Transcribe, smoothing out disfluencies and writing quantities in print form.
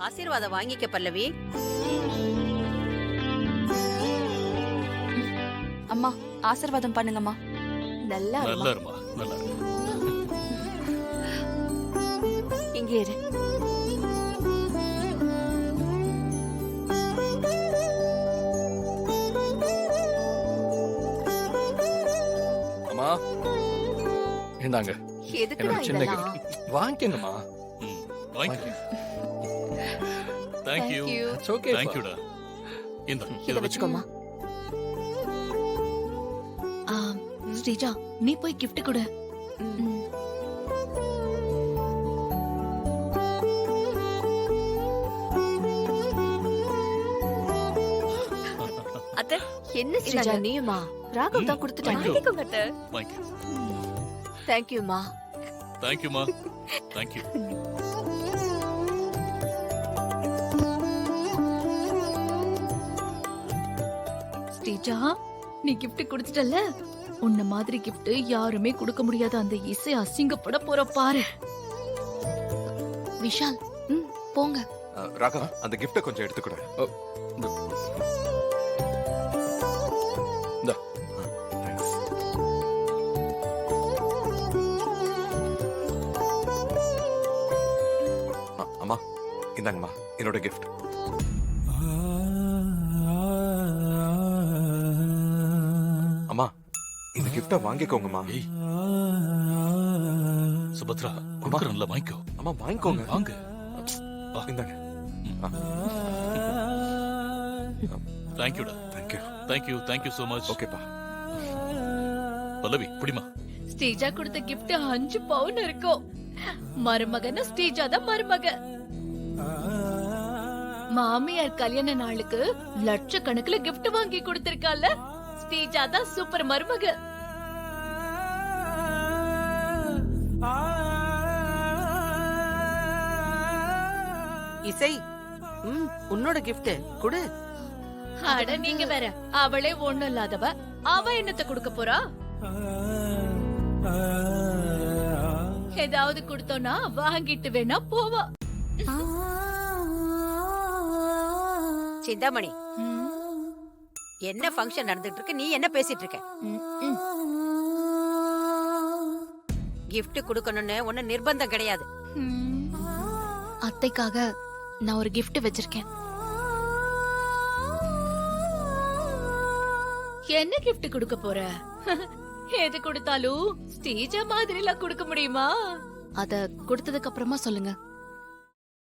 ஆசீர்வாதம் வாங்கிக்க பல்லவி. அம்மா ஆசீர்வாதம் பண்ணுங்கம்மா. நல்லா நல்லா இருமா, நல்லா இரு. இங்க இரு. அம்மா இந்தாங்க எதுக்குடா என்னோட சின்ன இதெல்லாம்? gift. வாங்கிக்கங்கம்மா. ம், வாங்கிக்கோ. Thank you. It's okay, Thank பா. you டா. இந்தா, இத இத வச்சுக்கோ. வச்சுக்கோமா. ஸ்ரீஜா நீ போய் gift கொடு. அத்தை என்ன ஸ்ரீஜா நீயுமா? ராகவ் தான் கொடுத்துட்டாங்க. Thank you. வாங்கிக்கோங்க அத்தை. வாங்கிக்கோ. தேங்க்யூமா. Thank you மா. Thank you. ஸ்ரீஜா நீ gift கொடுத்துட்டல, உன்ன மாதிரி gift யாருமே கொடுக்க முடியாத அந்த இசை அசிங்கப்பட போற பாரு. விஷால் போங்க. ராகவ் அந்த கிஃப்ட கொஞ்சம் எடுத்துக்கூட. இந்தா. அம்மா இந்தாங்கம்மா என்னோட கிஃப்ட். அம்மா இந்த கிஃப்ட வாங்கிக்கோங்கம்மா. ஏய். சுபத்ரா, கொடுக்கறேன்ல, வாங்கிக்கோ. அம்மா வாங்கிக்கோங்க. வாங்க. இந்தாங்க. Thank you டா. Thank you. Thank you so much. ஓகேப்பா. பல்லவி, பிடிமா. ஸ்ரீஜா கொடுத்த gift 5 பவுன் இருக்கும். மருமகன ஸ்ரீஜா தான் மருமக. மாமியார் கல்யாண நாளுக்கு லட்சக்கணக்குல gift வாங்கி கொடுத்திருக்கால. ஸ்ரீஜா தான் சூப்பர் மருமக. இசை, உன்னோட கிஃப்ட் குடு. அட நீங்க வேற, அவளே ஒண்ணும் இல்லாதவ, அவ என்னத்த கொடுக்க போறா? ஏதாவது கொடுத்தோம்னா வாங்கிட்டு வேணா போவா. சிந்தாமணி, என்ன ஃபங்க்ஷன் நடந்துட்டு இருக்கு, நீ என்ன பேசிட்டு இருக்க? கிஃப்ட் கொடுக்கணும்னு ஒண்ணு நிர்பந்தம் கிடையாது. அத்தைக்காக நான் ஒரு gift வச்சிருக்கேன். என்ன gift கொடுக்க போற? எது கொடுத்தாலும் ஸ்டேஜா மாதிரிலாம் கொடுக்க முடியுமா? அத கொடுத்ததுக்கு அப்புறமா சொல்லுங்க.